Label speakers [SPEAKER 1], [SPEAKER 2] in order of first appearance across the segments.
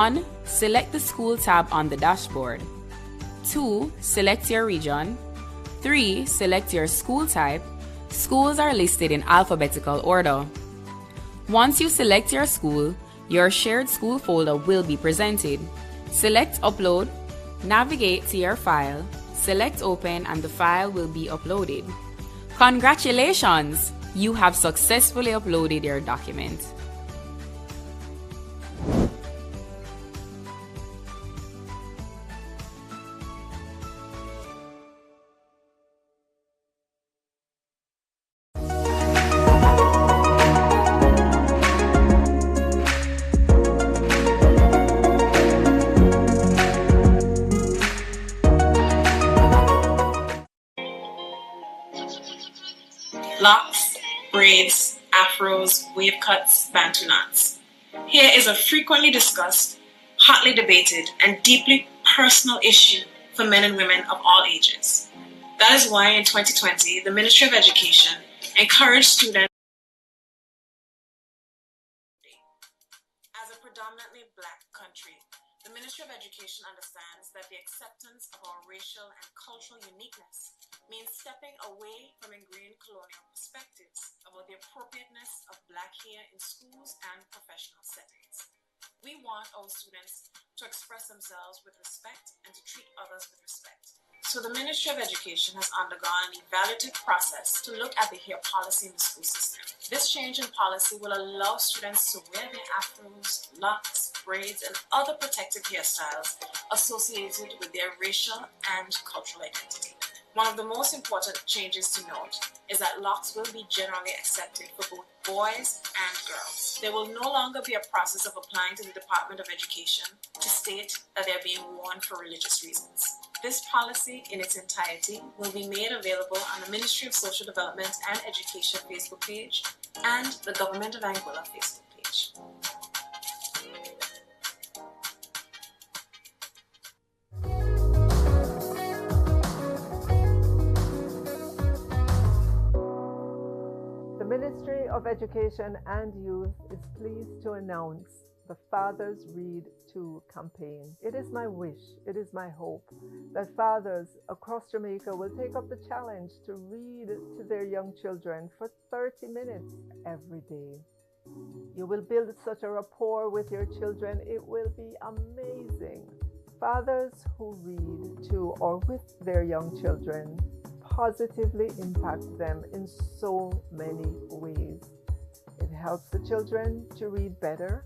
[SPEAKER 1] 1. Select the school tab on the dashboard. 2. Select your region. 3. Select your school type. Schools are listed in alphabetical order. Once you select your school, your shared school folder will be presented. Select Upload, navigate to your file, select Open, and the file will be uploaded. Congratulations! You have successfully uploaded your document.
[SPEAKER 2] Locks, braids, afros, wave cuts, bantu knots. Here is a frequently discussed, hotly debated, and deeply personal issue for men and women of all ages. That is why in 2020, the Ministry of Education encouraged students. As a predominantly Black country, the Ministry of Education understands that the acceptance of our racial and cultural uniqueness means stepping away from ingrained colonial perspectives about the appropriateness of Black hair in schools and professional settings. We want our students to express themselves with respect and to treat others with respect. So the Ministry of Education has undergone an evaluative process to look at the hair policy in the school system. This change in policy will allow students to wear their afros, locks, braids, and other protective hairstyles associated with their racial and cultural identity. One of the most important changes to note is that locks will be generally accepted for both boys and girls. There will no longer be a process of applying to the Department of Education to state that they are being worn for religious reasons. This policy in its entirety will be made available on the Ministry of Social Development and Education Facebook page and the Government of Anguilla Facebook page.
[SPEAKER 3] The Ministry of Education and Youth is pleased to announce the Fathers Read To campaign. It is my wish, it is my hope that fathers across Jamaica will take up the challenge to read to their young children for 30 minutes every day. You will build such a rapport with your children, it will be amazing. Fathers who read to or with their young children positively impact them in so many ways. It helps the children to read better.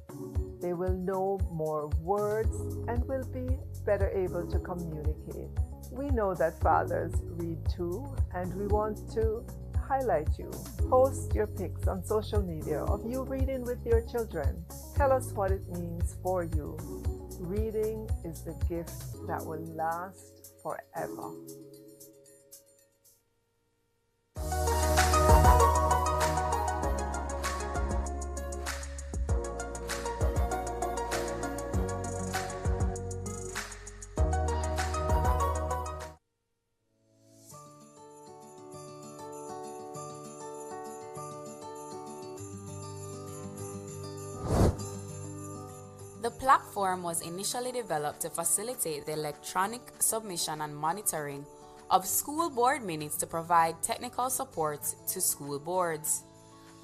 [SPEAKER 3] They will know more words and will be better able to communicate. We know that fathers read too, and we want to highlight you. Post your pics on social media of you reading with your children. Tell us what it means for you. Reading is the gift that will last forever.
[SPEAKER 1] The platform was initially developed to facilitate the electronic submission and monitoring of school board minutes to provide technical support to school boards.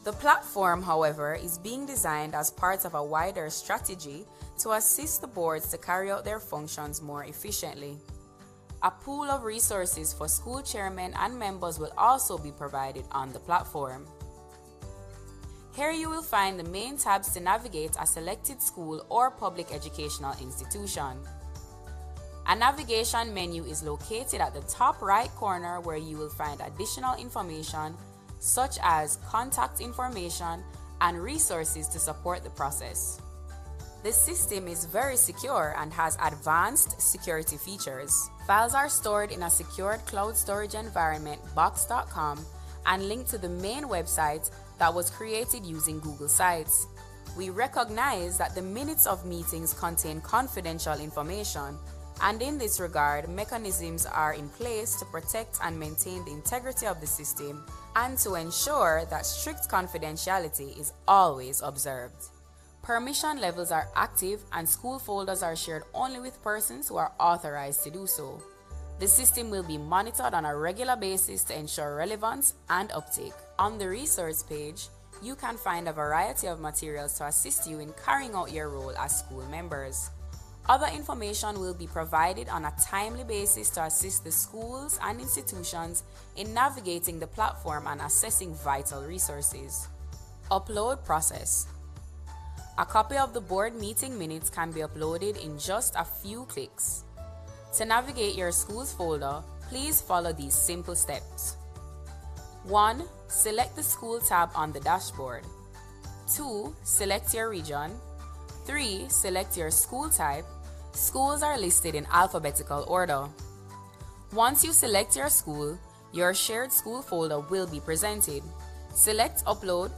[SPEAKER 1] The platform, however, is being designed as part of a wider strategy to assist the boards to carry out their functions more efficiently. A pool of resources for school chairmen and members will also be provided on the platform. Here you will find the main tabs to navigate a selected school or public educational institution. A navigation menu is located at the top right corner where you will find additional information such as contact information and resources to support the process. The system is very secure and has advanced security features. Files are stored in a secured cloud storage environment, box.com, and linked to the main website that was created using Google Sites. We recognize that the minutes of meetings contain confidential information, and in this regard, mechanisms are in place to protect and maintain the integrity of the system and to ensure that strict confidentiality is always observed. Permission levels are active and school folders are shared only with persons who are authorized to do so. The system will be monitored on a regular basis to ensure relevance and uptake. On the resource page, you can find a variety of materials to assist you in carrying out your role as school members. Other information will be provided on a timely basis to assist the schools and institutions in navigating the platform and accessing vital resources. Upload process. A copy of the board meeting minutes can be uploaded in just a few clicks. To navigate your school's folder, please follow these simple steps. 1. Select the school tab on the dashboard. 2. Select your region. 3. Select your school type. Schools are listed in alphabetical order. Once you select your school, your shared school folder will be presented. Select Upload,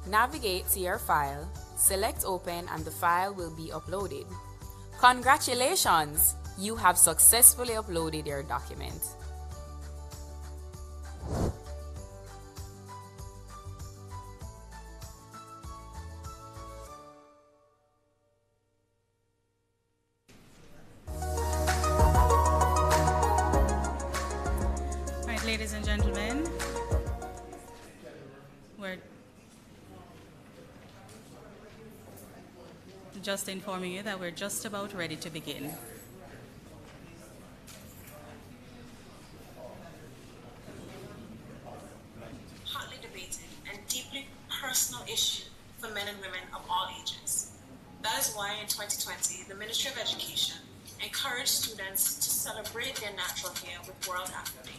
[SPEAKER 1] navigate to your file, select Open, and the file will be uploaded. Congratulations! You have successfully uploaded your document.
[SPEAKER 4] Ladies and gentlemen, we're just informing you that we're just about ready to begin.
[SPEAKER 2] Hotly debated and deeply personal issue for men and women of all ages. That is why in 2020, the Ministry of Education encouraged students to celebrate their natural hair with World Afro Day.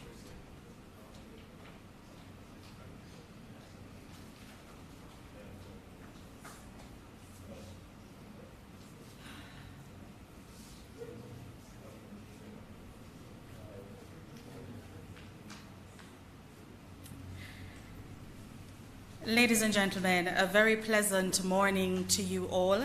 [SPEAKER 4] Ladies and gentlemen, a very pleasant morning to you all.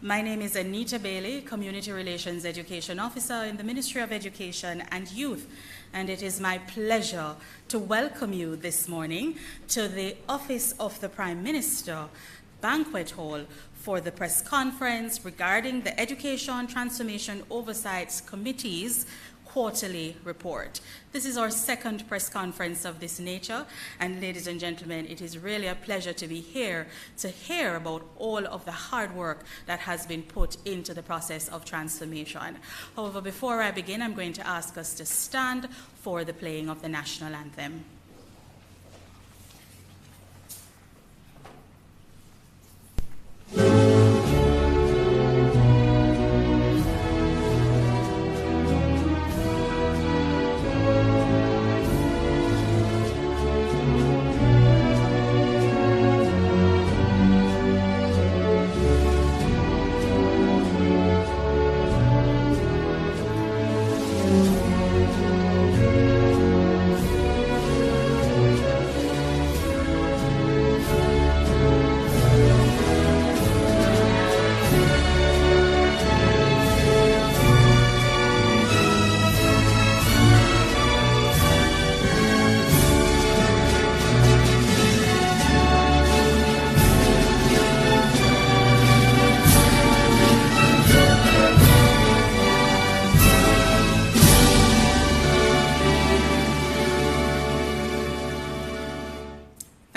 [SPEAKER 4] My name is Anita Bailey, Community Relations Education Officer in the Ministry of Education and Youth, and it is my pleasure to welcome you this morning to the Office of the Prime Minister Banquet Hall for the press conference regarding the Education Transformation Oversight Committee's quarterly report. This is our second press conference of this nature, and ladies and gentlemen, it is really a pleasure to be here to hear about all of the hard work that has been put into the process of transformation. However, before I begin, I'm going to ask us to stand for the playing of the national anthem.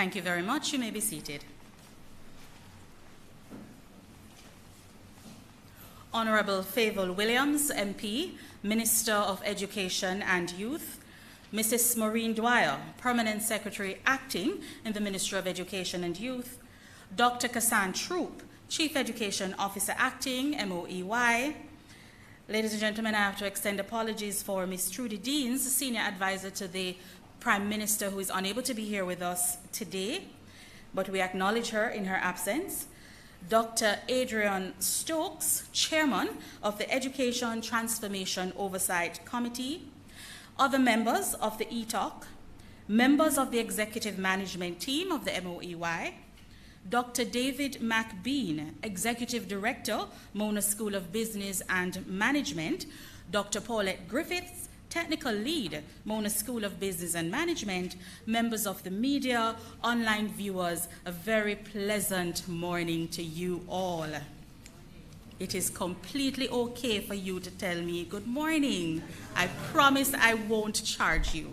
[SPEAKER 4] Thank you very much. You may be seated. Honorable Favour Williams, MP, Minister of Education and Youth, Mrs. Maureen Dwyer, Permanent Secretary Acting in the Ministry of Education and Youth, Dr. Kassan Troop, Chief Education Officer Acting, MOEY. Ladies and gentlemen, I have to extend apologies for Ms. Trudy Deans, Senior Advisor to the Prime Minister, who is unable to be here with us today, but we acknowledge her in her absence. Dr. Adrian Stokes, Chairman of the Education Transformation Oversight Committee, other members of the ETOC, members of the Executive Management Team of the MOEY, Dr. David McBean, Executive Director, Mona School of Business and Management, Dr. Paulette Griffiths, technical lead, Mona School of Business and Management, members of the media, online viewers, a very pleasant morning to you all. It is completely okay for you to tell me good morning. I promise I won't charge you.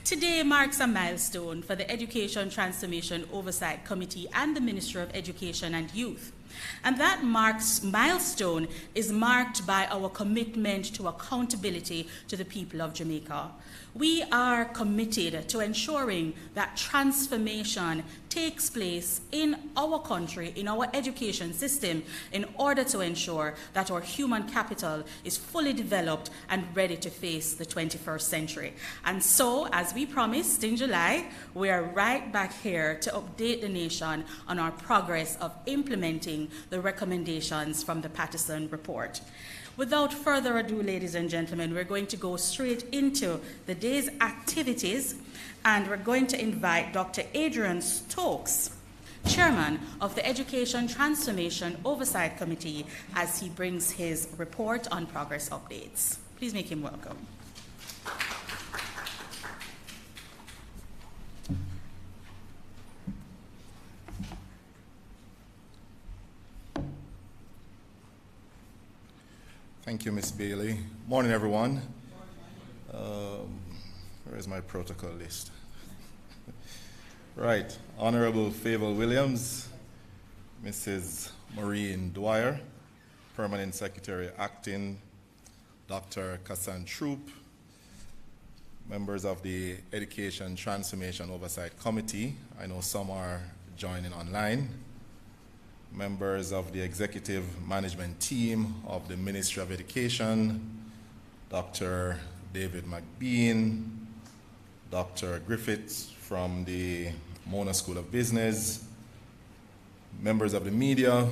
[SPEAKER 4] Today marks a milestone for the Education Transformation Oversight Committee and the Ministry of Education and Youth. And that milestone is marked by our commitment to accountability to the people of Jamaica. We are committed to ensuring that transformation takes place in our country, in our education system, in order to ensure that our human capital is fully developed and ready to face the 21st century. And so, as we promised in July, we are right back here to update the nation on our progress of implementing the recommendations from the Patterson report. Without further ado, ladies and gentlemen, we're going to go straight into the day's activities, and we're going to invite Dr. Adrian Stokes, Chairman of the Education Transformation Oversight Committee, as he brings his report on progress updates. Please make him welcome.
[SPEAKER 5] Thank you, Ms. Bailey. Morning, everyone. Where is my protocol list? Right. Honorable Favour Williams, Mrs. Maureen Dwyer, Permanent Secretary Acting, Dr. Kassan Troop, members of the Education Transformation Oversight Committee. I know some are joining online. Members of the executive management team of the Ministry of Education, Dr. David McBean, Dr. Griffiths from the Mona School of Business, members of the media,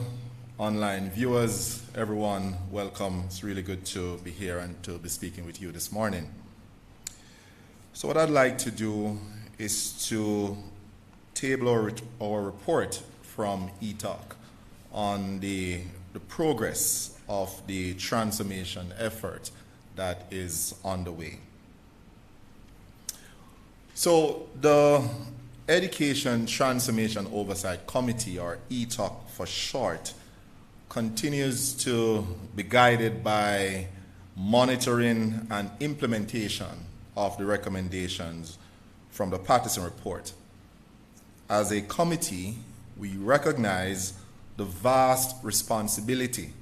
[SPEAKER 5] online viewers, everyone, welcome. It's really good to be here and to be speaking with you this morning. So what I'd like to do is to table our report from ETOC on the progress of the transformation effort that is underway. So the Education Transformation Oversight Committee, or ETOC for short, continues to be guided by monitoring and implementation of the recommendations from the Patterson report. As a committee, we recognize the vast responsibility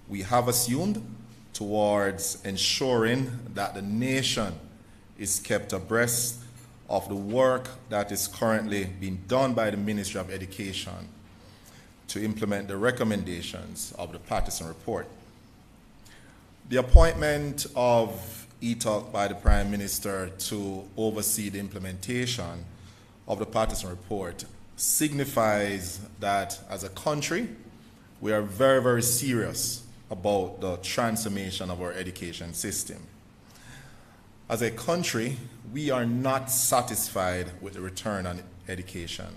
[SPEAKER 5] we have assumed towards ensuring that the nation is kept abreast of the work that is currently being done by the Ministry of Education to implement the recommendations of the Patterson report. The appointment of ETOC by the Prime Minister to oversee the implementation of the Patterson report signifies that as a country, we are very, very serious about the transformation of our education system. As a country, we are not satisfied with the return on education.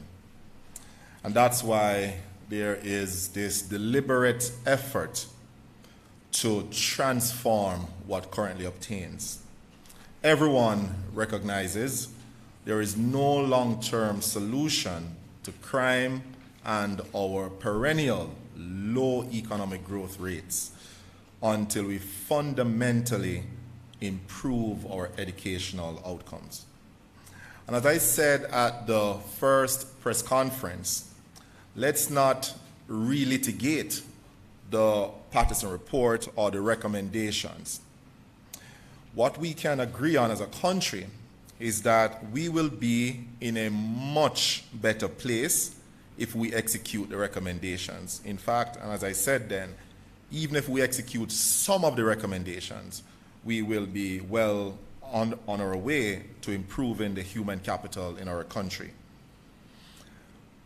[SPEAKER 5] And that's why there is this deliberate effort to transform what currently obtains. Everyone recognizes there is no long-term solution to crime and our perennial low economic growth rates until we fundamentally improve our educational outcomes. And as I said at the first press conference, let's not relitigate the Patterson report or the recommendations. What we can agree on as a country is that we will be in a much better place if we execute the recommendations. In fact, and as I said then, even if we execute some of the recommendations, we will be well on our way to improving the human capital in our country.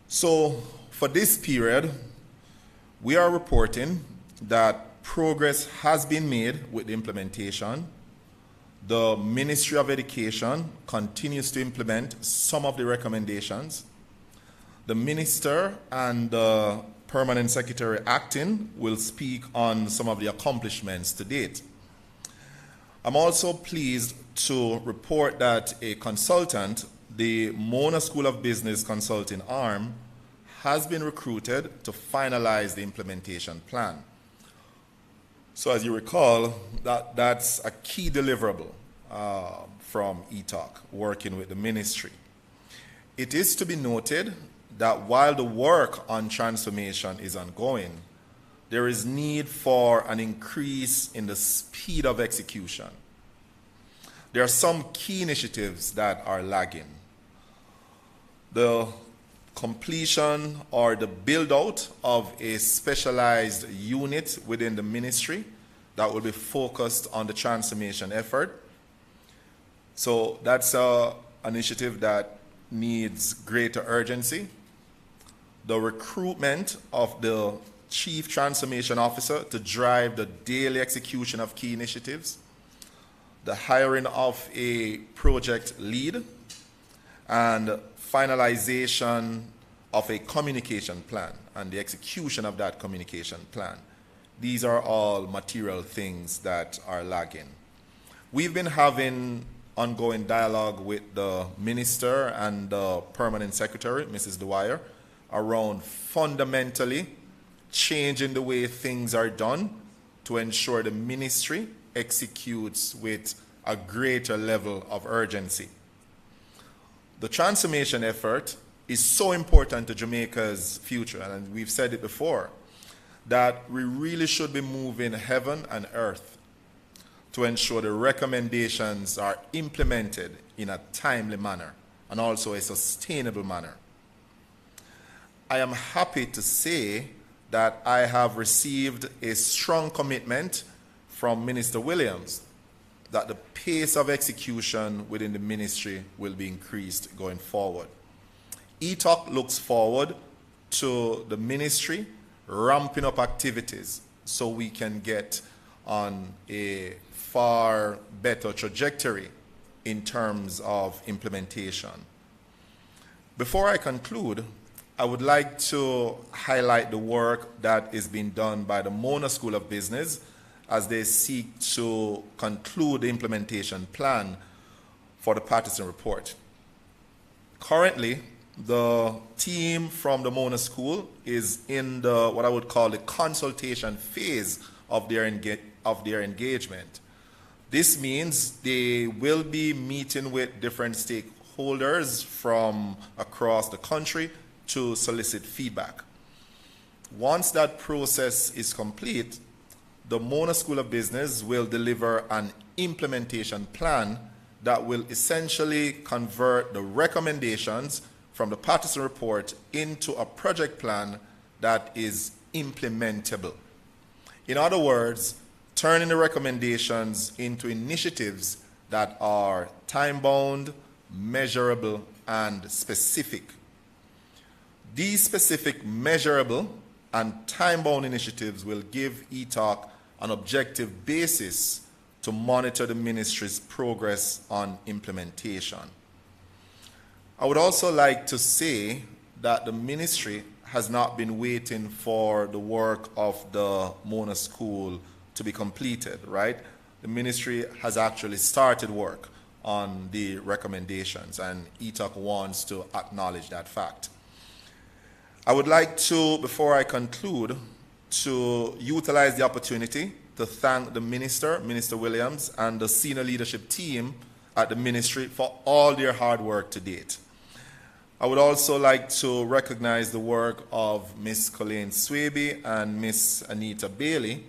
[SPEAKER 5] So for this period, we are reporting that progress has been made with the implementation. The Ministry of Education continues to implement some of the recommendations. The Minister and the Permanent Secretary Acting will speak on some of the accomplishments to date. I'm also pleased to report that a consultant, the Mona School of Business consulting arm, has been recruited to finalize the implementation plan. So as you recall, that's a key deliverable from ETOC, working with the ministry. It is to be noted that while the work on transformation is ongoing, there is need for an increase in the speed of execution. There are some key initiatives that are lagging. The completion or the build-out of a specialized unit within the ministry that will be focused on the transformation effort. So that's an initiative that needs greater urgency. The recruitment of the Chief Transformation Officer to drive the daily execution of key initiatives, the hiring of a project lead, and finalization of a communication plan and the execution of that communication plan. These are all material things that are lagging. We've been having ongoing dialogue with the Minister and the Permanent Secretary, Mrs. Dwyer, around fundamentally changing the way things are done to ensure the ministry executes with a greater level of urgency. The transformation effort is so important to Jamaica's future, and we've said it before, that we really should be moving heaven and earth to ensure the recommendations are implemented in a timely manner and also a sustainable manner. I am happy to say that I have received a strong commitment from Minister Williams that the pace of execution within the ministry will be increased going forward. ETOC looks forward to the ministry ramping up activities so we can get on a far better trajectory in terms of implementation. Before I conclude, I would like to highlight the work that is being done by the Mona School of Business as they seek to conclude the implementation plan for the Patterson Report. Currently, the team from the Mona School is in the what I would call the consultation phase of their engagement. This means they will be meeting with different stakeholders from across the country to solicit feedback. Once that process is complete, the Mona School of Business will deliver an implementation plan that will essentially convert the recommendations from the Patterson Report into a project plan that is implementable. In other words, turning the recommendations into initiatives that are time-bound, measurable, and specific. These specific, measurable, and time-bound initiatives will give ETOC an objective basis to monitor the ministry's progress on implementation. I would also like to say that the ministry has not been waiting for the work of the Mona School to be completed, right? The ministry has actually started work on the recommendations, and ETOC wants to acknowledge that fact. I would like to, before I conclude, to utilize the opportunity to thank the Minister, Minister Williams, and the senior leadership team at the ministry for all their hard work to date. I would also like to recognize the work of Ms. Colleen Swaby and Ms. Anita Bailey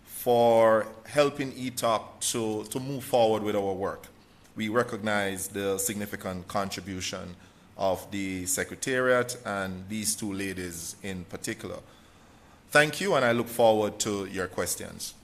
[SPEAKER 5] for helping ETOC to move forward with our work. We recognize the significant contribution of the Secretariat and these two ladies in particular. Thank you, and I look forward to your questions.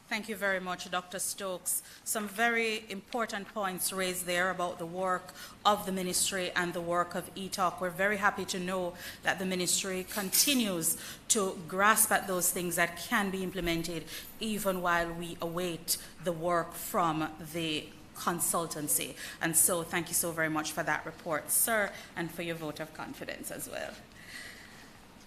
[SPEAKER 4] Thank you very much, Dr. Stokes. Some very important points raised there about the work of the ministry and the work of ETOC. We're very happy to know that the ministry continues to grasp at those things that can be implemented even while we await the work from the consultancy. And so thank you so very much for that report, sir, and for your vote of confidence as well.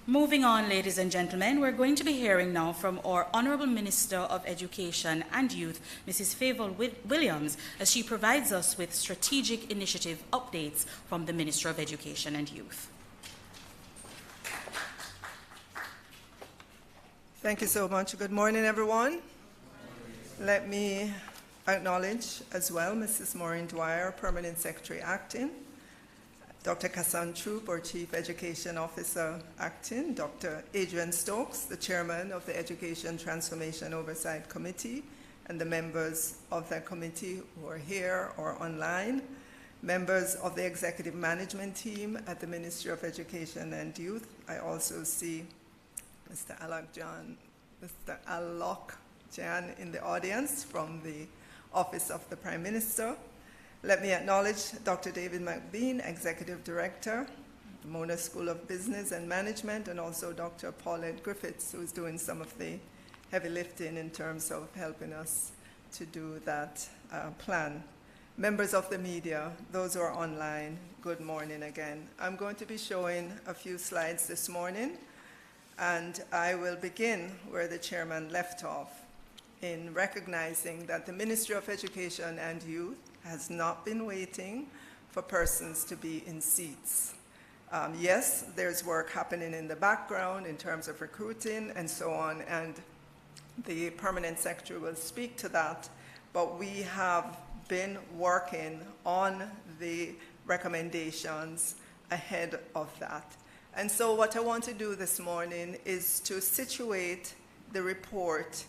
[SPEAKER 4] Moving on, ladies and gentlemen, we're going to be hearing now from our Honourable Minister of Education and Youth, Mrs. Favour Williams, as she provides us with strategic initiative updates from the Minister of Education and Youth.
[SPEAKER 6] Thank you so much. Good morning, everyone. Let me acknowledge as well Mrs. Maureen Dwyer, Permanent Secretary Acting, Dr. Kassan Troop, our Chief Education Officer Acting, Dr. Adrian Stokes, the Chairman of the Education Transformation Oversight Committee, and the members of that committee who are here or online, members of the Executive Management Team at the Ministry of Education and Youth. I also see Mr. Alok Jan in the audience from the Office of the Prime Minister. Let me acknowledge Dr. David McBean, Executive Director, the Mona School of Business and Management, and also Dr. Paulette Griffiths, who is doing some of the heavy lifting in terms of helping us to do that plan. Members of the media, those who are online, good morning again. I'm going to be showing a few slides this morning, and I will begin where the chairman left off in recognizing that the Ministry of Education and Youth has not been waiting for persons to be in seats. Yes, there's work happening in the background in terms of recruiting and so on, and the Permanent Secretary will speak to that, but we have been working on the recommendations ahead of that. And so what I want to do this morning is to situate the report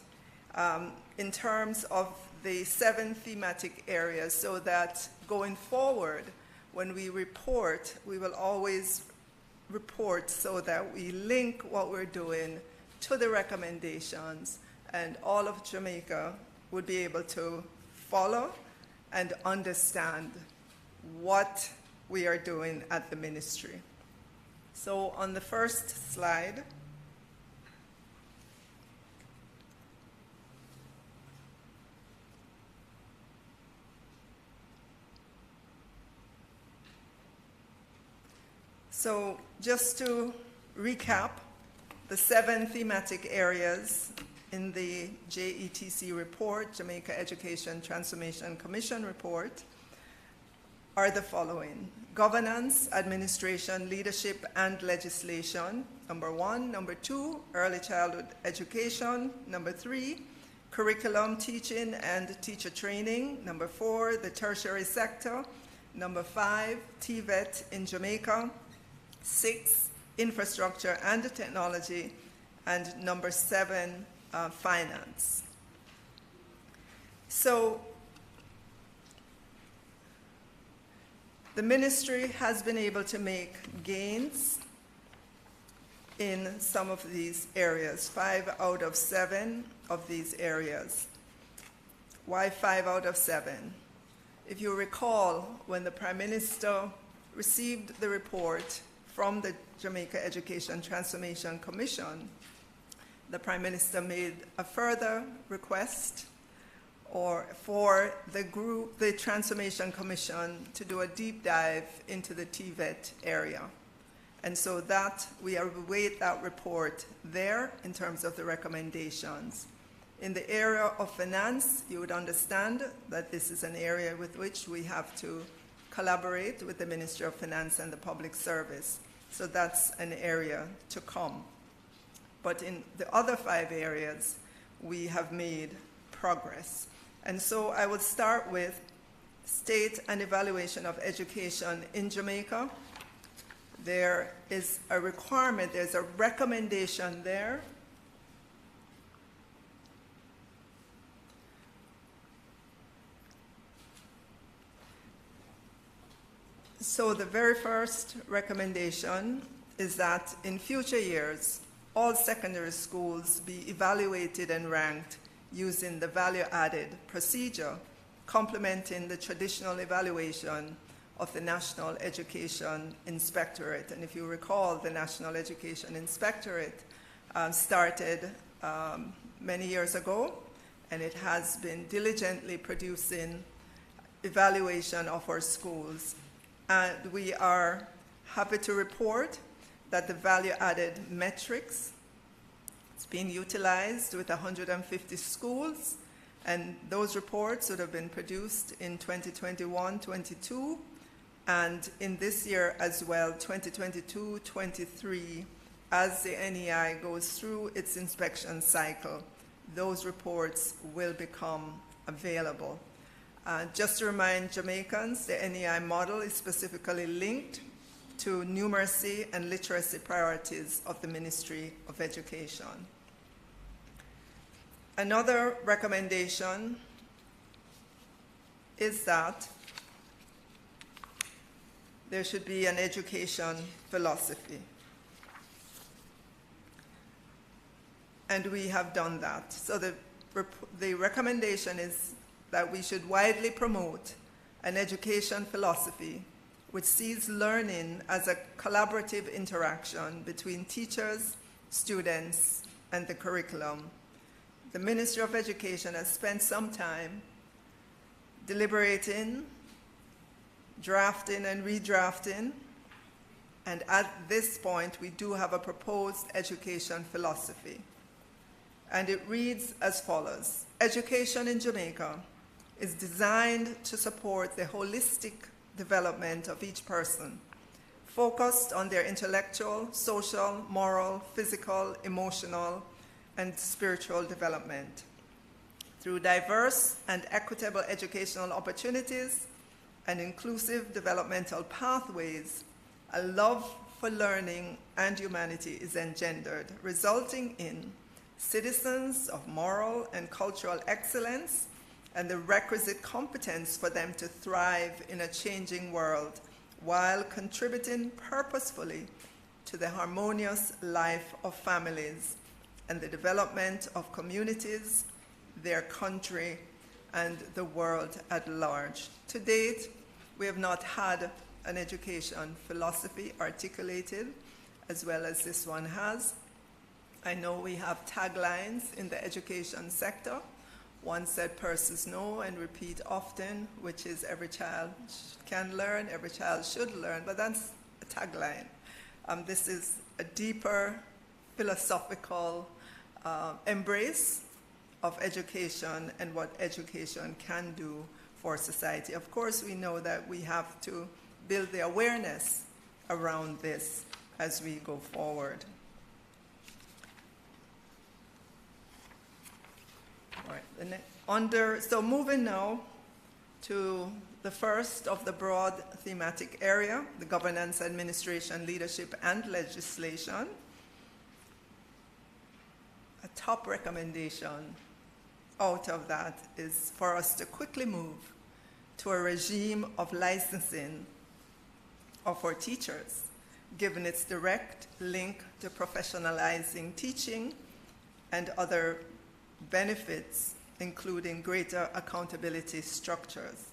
[SPEAKER 6] in terms of the 7 thematic areas, so that going forward, when we report, we will always report so that we link what we're doing to the recommendations, and all of Jamaica would be able to follow and understand what we are doing at the ministry. So on the first slide, so just to recap, the 7 thematic areas in the JETC report, Jamaica Education Transformation Commission report, are the following: governance, administration, leadership, and legislation, number 1. Number 2, early childhood education. Number 3, curriculum, teaching, and teacher training. Number 4, the tertiary sector. Number 5, TVET in Jamaica. 6, infrastructure and technology. And number 7, finance. So the ministry has been able to make gains in some of these areas, 5 out of 7 of these areas. Why 5 out of 7? If you recall, when the Prime Minister received the report from the Jamaica Education Transformation Commission, the Prime Minister made a further request for the Transformation Commission to do a deep dive into the TVET area. And so that we await that report there in terms of the recommendations. In the area of finance, you would understand that this is an area with which we have to collaborate with the Ministry of Finance and the Public Service. So that's an area to come. But in the other 5 areas, we have made progress. And so I will start with state and evaluation of education in Jamaica. There is a requirement, there's a recommendation there. So the very first recommendation is that in future years, all secondary schools be evaluated and ranked using the value-added procedure, complementing the traditional evaluation of the National Education Inspectorate. And if you recall, the National Education Inspectorate started many years ago, and it has been diligently producing evaluation of our schools. And we are happy to report that the value-added metrics is being utilized with 150 schools, and those reports would have been produced in 2021-22, and in this year as well, 2022-23, as the NEI goes through its inspection cycle, those reports will become available. Just to remind Jamaicans, the NEI model is specifically linked to numeracy and literacy priorities of the Ministry of Education. Another recommendation is that there should be an education philosophy. And we have done that. So the recommendation is that we should widely promote an education philosophy which sees learning as a collaborative interaction between teachers, students, and the curriculum. The Ministry of Education has spent some time deliberating, drafting and redrafting, and at this point we do have a proposed education philosophy. And it reads as follows: education in Jamaica is designed to support the holistic development of each person, focused on their intellectual, social, moral, physical, emotional, and spiritual development through diverse and equitable educational opportunities and inclusive developmental pathways. A love for learning and humanity is engendered, resulting in citizens of moral and cultural excellence and the requisite competence for them to thrive in a changing world while contributing purposefully to the harmonious life of families and the development of communities, their country, and the world at large. To date, we have not had an education philosophy articulated as well as this one has. I know we have taglines in the education sector. One said, "Purses know and repeat often," which is every child can learn, every child should learn, but that's a tagline. This is a deeper philosophical embrace of education and what education can do for society. Of course, we know that we have to build the awareness around this as we go forward. All right, so moving now to the first of the broad thematic area, the governance, administration, leadership, and legislation. A top recommendation out of that is for us to quickly move to a regime of licensing of our teachers, given its direct link to professionalizing teaching and other benefits, including greater accountability structures.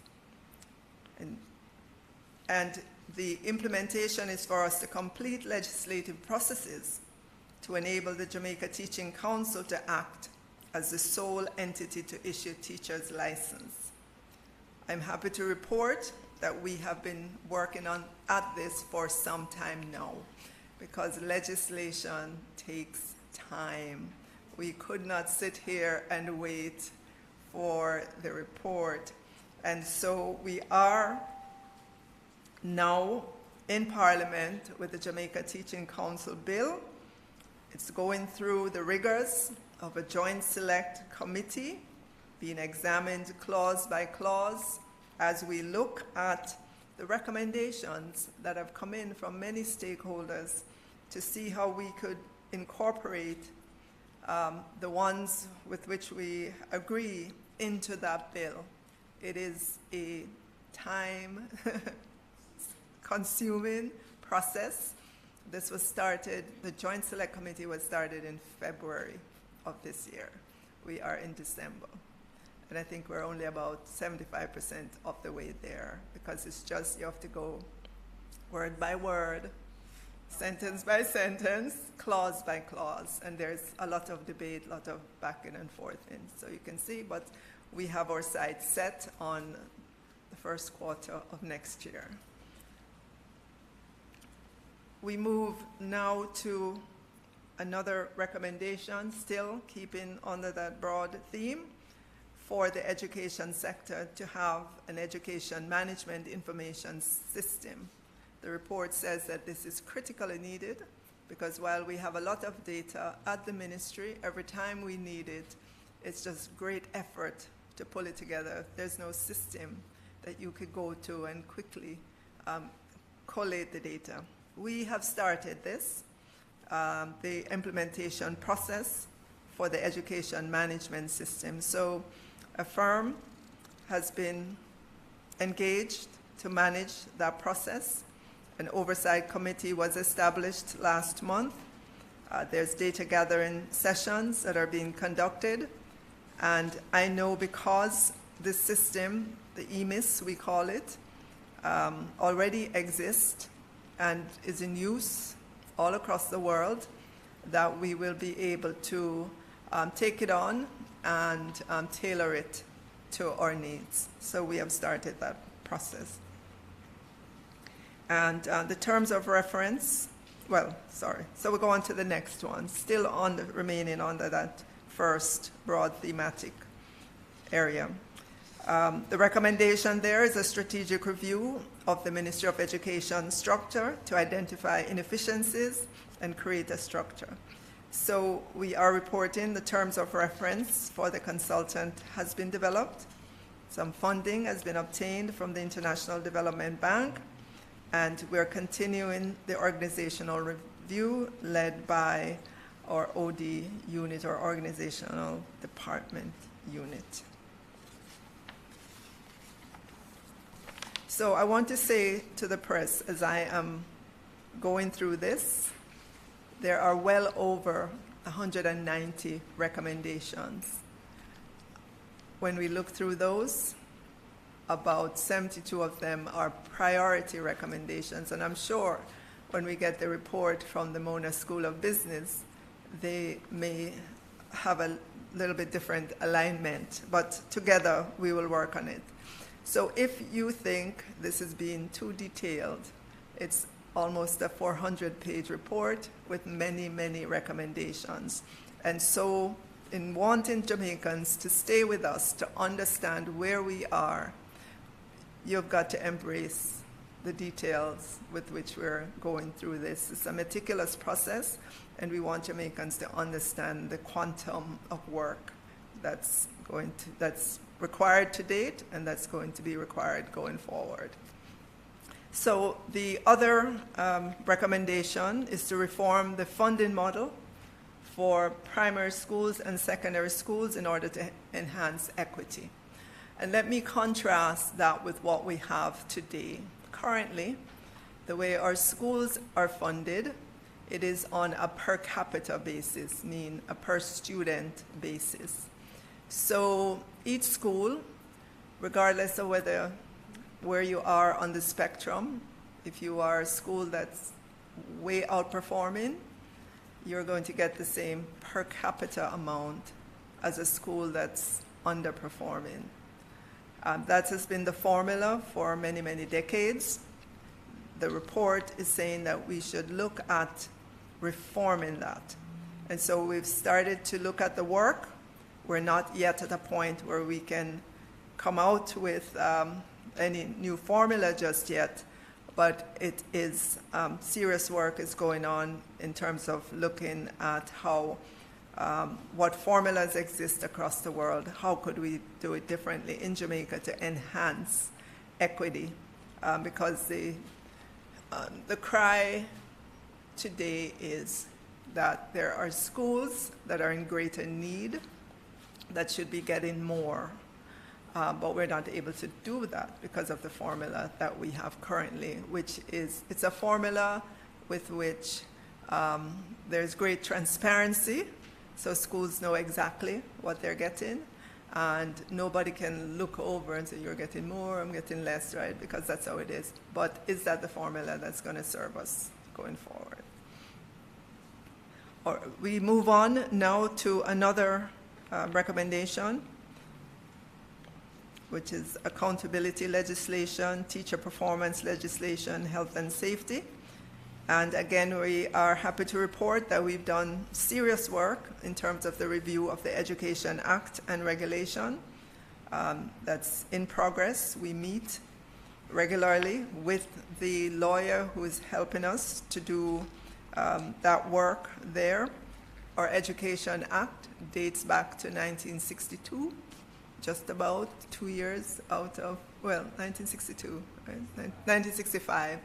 [SPEAKER 6] And the implementation is for us to complete legislative processes to enable the Jamaica Teaching Council to act as the sole entity to issue teachers' license. I'm happy to report that we have been working at this for some time now, because legislation takes time. We could not sit here and wait for the report. And so we are now in Parliament with the Jamaica Teaching Council bill. It's going through the rigors of a joint select committee, being examined clause by clause as we look at the recommendations that have come in from many stakeholders to see how we could incorporate the ones with which we agree into that bill. It is a time-consuming process. This was started, the Joint Select Committee was started in February of this year. We are in December. And I think we're only about 75% of the way there, because it's just, you have to go word by word, sentence by sentence, clause by clause, and there's a lot of debate, a lot of back and forth. And so you can see, but we have our sights set on the first quarter of next year. We move now to another recommendation, still keeping under that broad theme, for the education sector to have an education management information system. The report says that this is critically needed because while we have a lot of data at the ministry, every time we need it, it's just great effort to pull it together. There's no system that you could go to and quickly collate the data. We have started this, the implementation process for the education management system. So a firm has been engaged to manage that process. An oversight committee was established last month. There's data gathering sessions that are being conducted. And I know because this system, the EMIS we call it, already exists and is in use all across the world, that we will be able to take it on and tailor it to our needs. So we have started that process. And the terms of reference, so we'll go on to the next one, still remaining under that first broad thematic area. The recommendation there is a strategic review of the Ministry of Education structure to identify inefficiencies and create a structure. So we are reporting the terms of reference for the consultant has been developed. Some funding has been obtained from the International Development Bank, and we're continuing the organizational review led by our OD unit, or organizational department unit. So I want to say to the press, as I am going through this, there are well over 190 recommendations. When we look through those, about 72 of them are priority recommendations. And I'm sure when we get the report from the Mona School of Business, they may have a little bit different alignment, but together we will work on it. So if you think this is being too detailed, it's almost a 400-page report with many, many recommendations. And so in wanting Jamaicans to stay with us, to understand where we are, you've got to embrace the details with which we're going through this. It's a meticulous process, and we want Jamaicans to understand the quantum of work that's required to date and that's going to be required going forward. So the other recommendation is to reform the funding model for primary schools and secondary schools in order to enhance equity. And let me contrast that with what we have today. Currently, the way our schools are funded, it is on a per capita basis, meaning a per student basis. So each school, regardless of where you are on the spectrum, if you are a school that's way outperforming, you're going to get the same per capita amount as a school that's underperforming. That has been the formula for many, many decades. The report is saying that we should look at reforming that. And so we've started to look at the work. We're not yet at a point where we can come out with any new formula just yet, but it is serious work is going on in terms of looking at how what formulas exist across the world, how could we do it differently in Jamaica to enhance equity, because the cry today is that there are schools that are in greater need that should be getting more, but we're not able to do that because of the formula that we have currently, which is, it's a formula with which there's great transparency, so schools know exactly what they're getting, and nobody can look over and say, you're getting more, I'm getting less, right? Because that's how it is. But is that the formula that's going to serve us going forward? Or we move on now to another recommendation. which is accountability legislation, teacher performance legislation, health and safety. And again, we are happy to report that we've done serious work in terms of the review of the Education Act and regulation. That's in progress. We meet regularly with the lawyer who is helping us to do that work there. Our Education Act dates back to 1962, just about 2 years out of, well, 1962, right? 1965.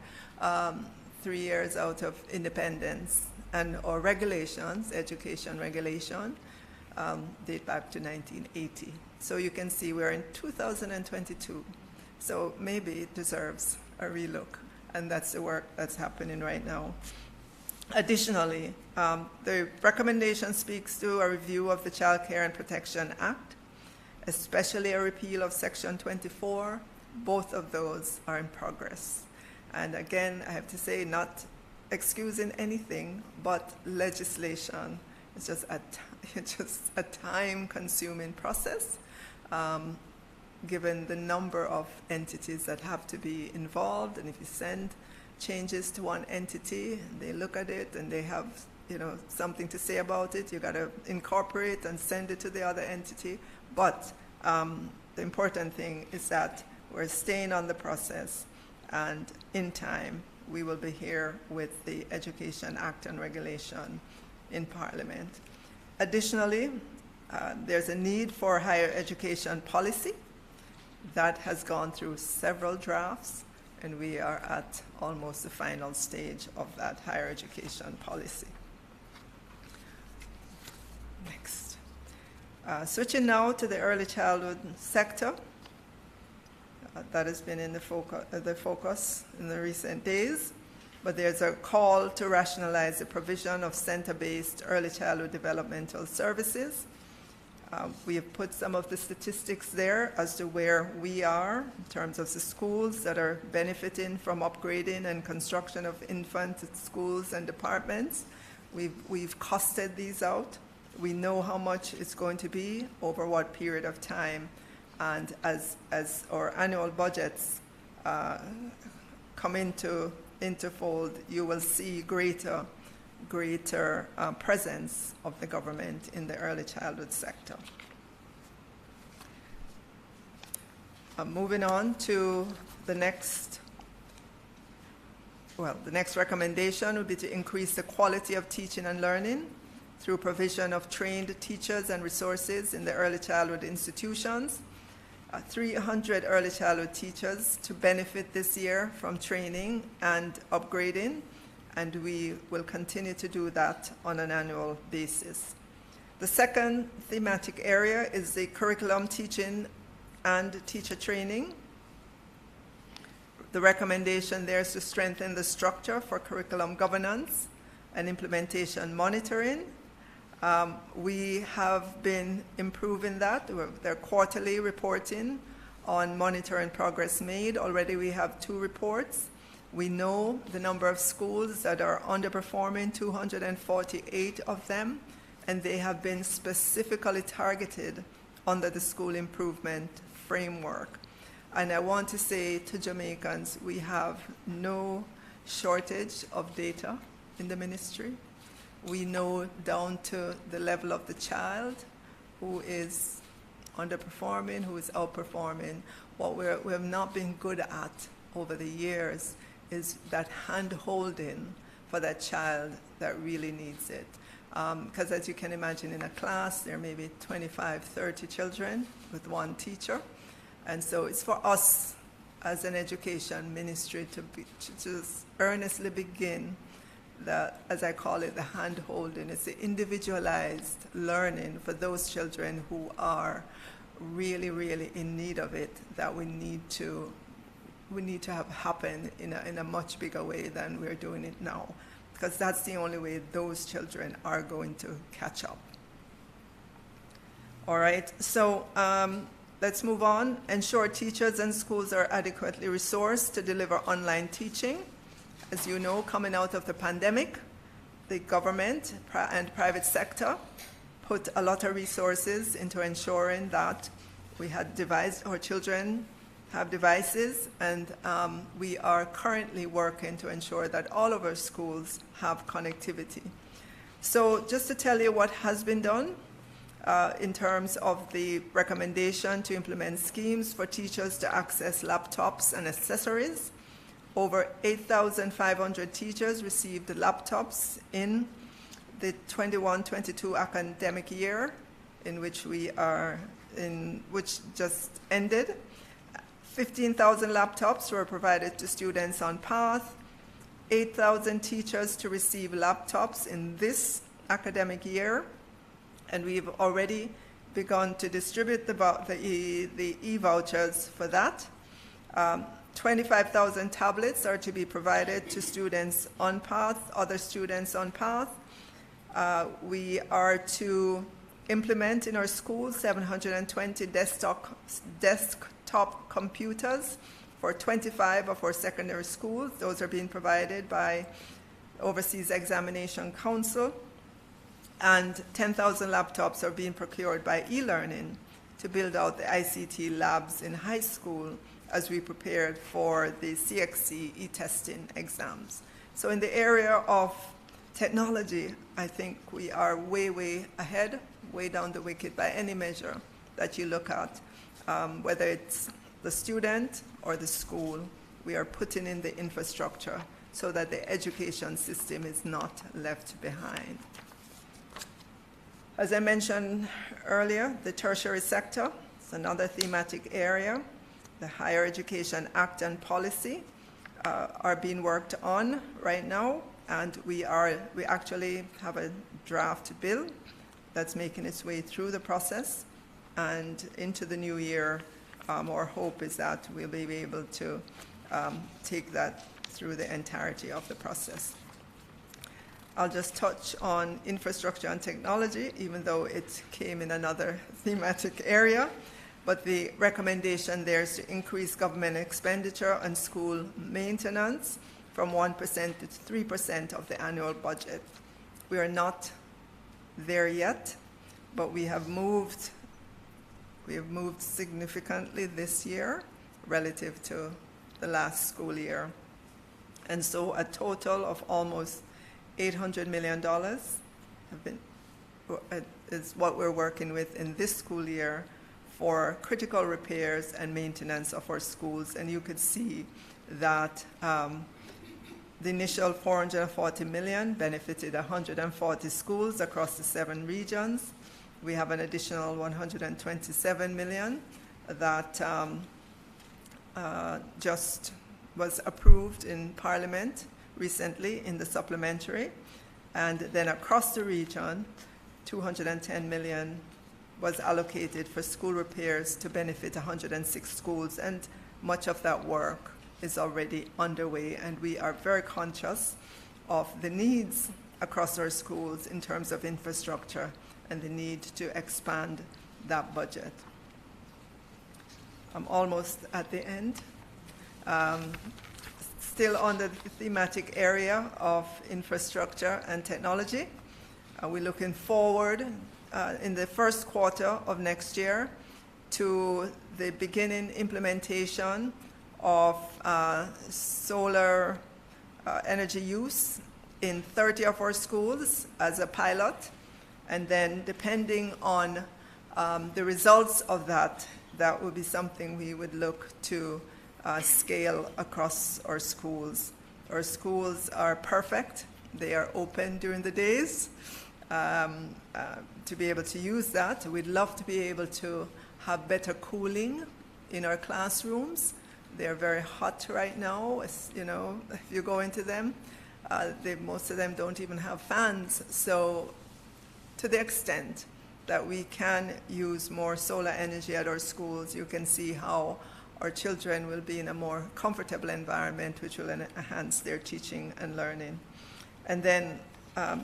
[SPEAKER 6] 3 years out of independence, and our regulations, education regulation, date back to 1980. So you can see we're in 2022. So maybe it deserves a relook, and that's the work that's happening right now. Additionally, the recommendation speaks to a review of the Child Care and Protection Act, especially a repeal of Section 24. Both of those are in progress. And again, I have to say, not excusing anything, but legislation is just a time-consuming process, given the number of entities that have to be involved. And if you send changes to one entity, they look at it and they have, something to say about it, you got to incorporate and send it to the other entity. But the important thing is that we're staying on the process. And in time, we will be here with the Education Act and regulation in Parliament. Additionally, there's a need for higher education policy that has gone through several drafts, and we are at almost the final stage of that higher education policy. Next. Switching now to the early childhood sector. That has been in the focus in the recent days, but there's a call to rationalize the provision of center-based early childhood developmental services. We have put some of the statistics there as to where we are in terms of the schools that are benefiting from upgrading and construction of infant schools and departments. We've costed these out. We know how much it's going to be over what period of time. And as our annual budgets come into fold, you will see greater presence of the government in the early childhood sector. Moving on to the next recommendation would be to increase the quality of teaching and learning through provision of trained teachers and resources in the early childhood institutions. 300 early childhood teachers to benefit this year from training and upgrading, and we will continue to do that on an annual basis. The second thematic area is the curriculum teaching and teacher training. The recommendation there is to strengthen the structure for curriculum governance and implementation monitoring. We have been improving that. They're quarterly reporting on monitoring progress made. Already we have 2 reports. We know the number of schools that are underperforming, 248 of them, and they have been specifically targeted under the school improvement framework. And I want to say to Jamaicans, we have no shortage of data in the ministry. We know down to the level of the child who is underperforming, who is outperforming. What we have not been good at over the years is that hand-holding for that child that really needs it. Because as you can imagine, in a class, there may be 25, 30 children with one teacher. And so it's for us as an education ministry to just earnestly begin as I call it, the hand-holding. It's the individualized learning for those children who are really, really in need of it that we need to have happen in a much bigger way than we're doing it now, because that's the only way those children are going to catch up. All right, so let's move on. Ensure teachers and schools are adequately resourced to deliver online teaching. As you know, coming out of the pandemic, the government and private sector put a lot of resources into ensuring that We had our children have devices, and we are currently working to ensure that all of our schools have connectivity. So just to tell you what has been done in terms of the recommendation to implement schemes for teachers to access laptops and accessories. Over 8,500 teachers received laptops in the 21-22 academic year, which just ended. 15,000 laptops were provided to students on PATH. 8,000 teachers to receive laptops in this academic year, and we've already begun to distribute the e-vouchers for that. 25,000 tablets are to be provided to students on PATH, other students on PATH. We are to implement in our schools 720 desktop computers for 25 of our secondary schools. Those are being provided by Overseas Examination Council. And 10,000 laptops are being procured by e-learning to build out the ICT labs in high school as we prepared for the CXC e-testing exams. So in the area of technology, I think we are way, way ahead, way down the wicket by any measure that you look at. Whether it's the student or the school, we are putting in the infrastructure so that the education system is not left behind. As I mentioned earlier, the tertiary sector is another thematic area. The Higher Education Act and policy are being worked on right now, and we actually have a draft bill that's making its way through the process, and into the new year, our hope is that we'll be able to take that through the entirety of the process. I'll just touch on infrastructure and technology, even though it came in another thematic area. But the recommendation there is to increase government expenditure on school maintenance from 1% to 3% of the annual budget. We are not there yet, but we have moved significantly this year relative to the last school year. And so a total of almost $800 million is what we're working with in this school year for critical repairs and maintenance of our schools. And you could see that the initial $440 million benefited 140 schools across the 7 regions. We have an additional $127 million that just was approved in Parliament recently in the supplementary. And then across the region, $210 million was allocated for school repairs to benefit 106 schools, and much of that work is already underway, and we are very conscious of the needs across our schools in terms of infrastructure and the need to expand that budget. I'm almost at the end. Still on the thematic area of infrastructure and technology, we're looking forward in the first quarter of next year to the beginning implementation of solar energy use in 30 of our schools as a pilot. And then depending on the results of that, that would be something we would look to scale across our schools. Our schools are perfect. They are open during the days. To be able to use that, we'd love to be able to have better cooling in our classrooms. They're very hot right now. You know, if you go into them, most of them don't even have fans. So to the extent that we can use more solar energy at our schools, you can see how our children will be in a more comfortable environment, which will enhance their teaching and learning. And then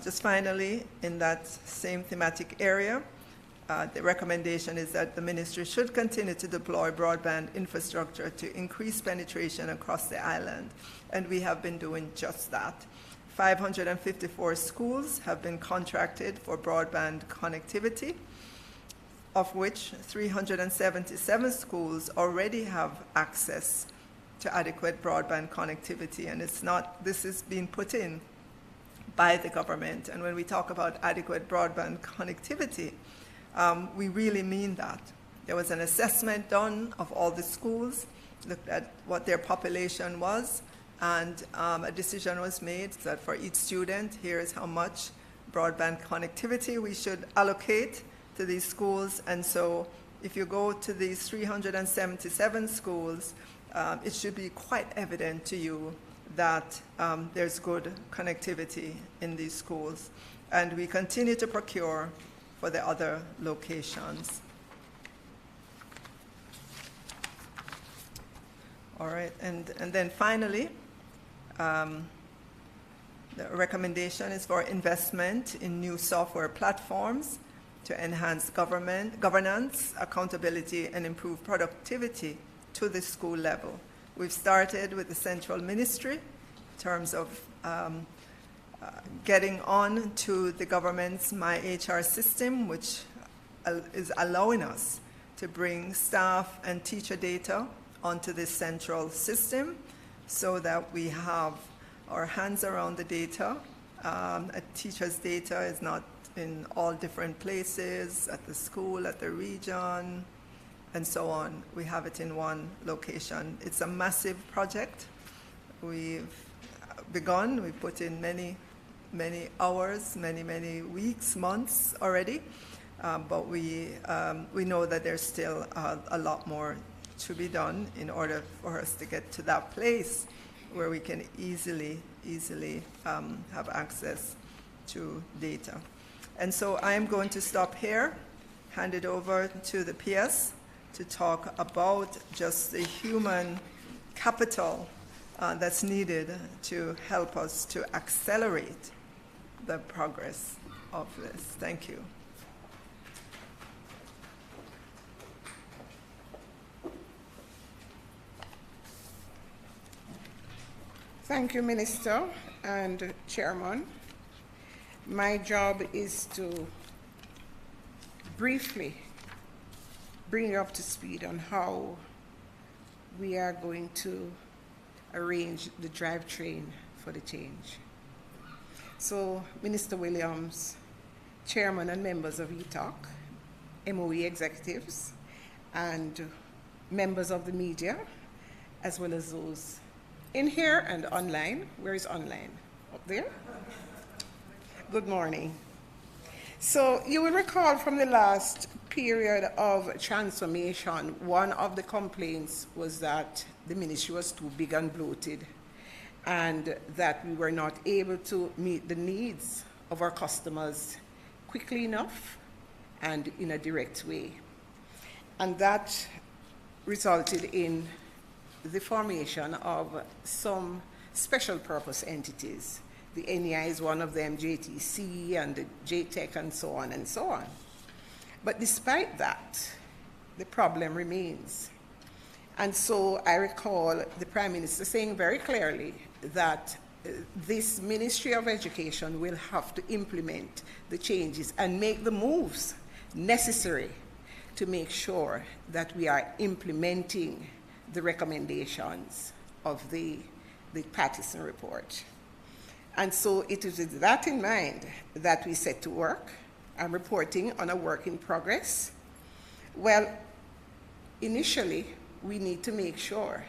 [SPEAKER 6] just finally, in that same thematic area, the recommendation is that the ministry should continue to deploy broadband infrastructure to increase penetration across the island. And we have been doing just that. 554 schools have been contracted for broadband connectivity. of which 377 schools already have access to adequate broadband connectivity, and this is being put in by the government. And when we talk about adequate broadband connectivity, we really mean that. There was an assessment done of all the schools, looked at what their population was, and a decision was made that for each student, here's how much broadband connectivity we should allocate to these schools. And so if you go to these 377 schools, it should be quite evident to you that there's good connectivity in these schools. And we continue to procure for the other locations. All right, and then finally, the recommendation is for investment in new software platforms to enhance governance, accountability, and improve productivity to the school level. We've started with the central ministry in terms of getting on to the government's MyHR system, which is allowing us to bring staff and teacher data onto this central system so that we have our hands around the data. A teacher's data is not in all different places, at the school, at the region, and so on. We have it in one location. It's a massive project. We've begun, we've put in many hours, many weeks, months already, but we know that there's still a lot more to be done in order for us to get to that place where we can easily have access to data. And so I'm going to stop here, hand it over to the PS to talk about just the human capital that's needed to help us to accelerate the progress of this. Thank you.
[SPEAKER 7] Thank you, Minister and Chairman. My job is to briefly bring you up to speed on how we are going to arrange the drivetrain for the change. So, Minister Williams, Chairman and members of ETOC, MOE executives, and members of the media, as well as those in here and online. Where is online? Up there? Good morning. So you will recall from the last period of transformation, one of the complaints was that the ministry was too big and bloated and that we were not able to meet the needs of our customers quickly enough and in a direct way. And that resulted in the formation of some special purpose entities. The NEI is one of them, JTC and the JTEC and so on and so on. But despite that, the problem remains. And so I recall the Prime Minister saying very clearly that this Ministry of Education will have to implement the changes and make the moves necessary to make sure that we are implementing the recommendations of the Pattison report. And so it is with that in mind that we set to work. I'm reporting on a work in progress. Well, initially, we need to make sure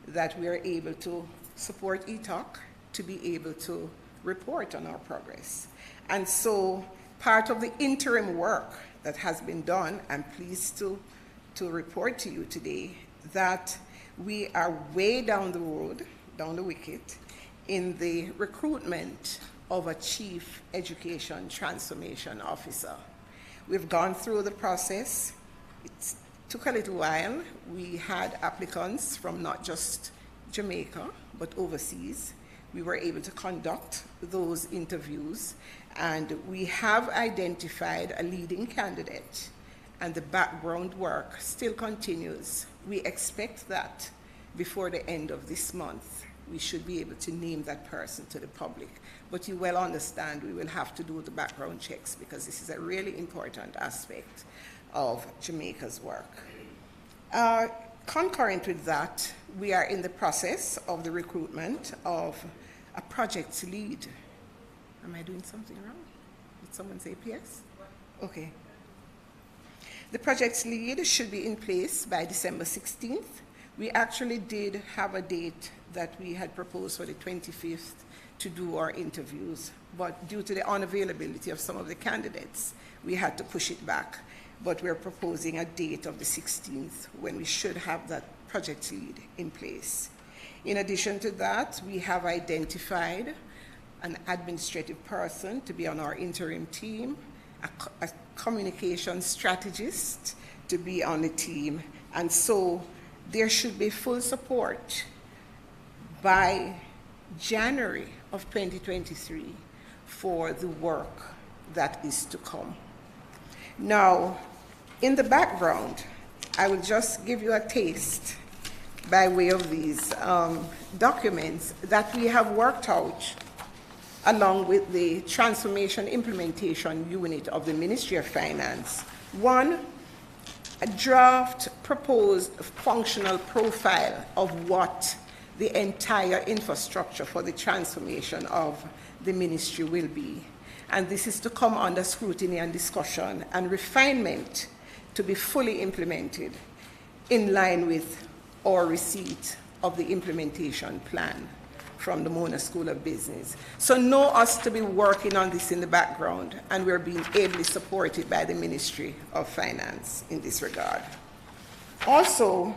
[SPEAKER 7] that we are able to support ETOC to be able to report on our progress. And so part of the interim work that has been done, I'm pleased to report to you today that we are way down the road, down the wicket, in the recruitment of a Chief Education Transformation Officer. We've gone through the process. It took a little while. We had applicants from not just Jamaica, but overseas. We were able to conduct those interviews, and we have identified a leading candidate, and the background work still continues. We expect that before the end of this month, we should be able to name that person to the public. But you well understand we will have to do the background checks because this is a really important aspect of Jamaica's work. Concurrent with that, we are in the process of the recruitment of a project lead. Am I doing something wrong? Did someone say PS? Okay. The project lead should be in place by December 16th. We actually did have a date that we had proposed for the 25th to do our interviews, but due to the unavailability of some of the candidates, we had to push it back. But we're proposing a date of the 16th when we should have that project lead in place. In addition to that, we have identified an administrative person to be on our interim team, a communication strategist to be on the team, and so there should be full support by January of 2023 for the work that is to come. Now, in the background, I will just give you a taste by way of these documents that we have worked out along with the Transformation Implementation Unit of the Ministry of Finance. One, a draft proposed functional profile of what the entire infrastructure for the transformation of the ministry will be. And this is to come under scrutiny and discussion and refinement to be fully implemented in line with our receipt of the implementation plan from the Mona School of Business. So know us to be working on this in the background, and we're being ably supported by the Ministry of Finance in this regard. Also,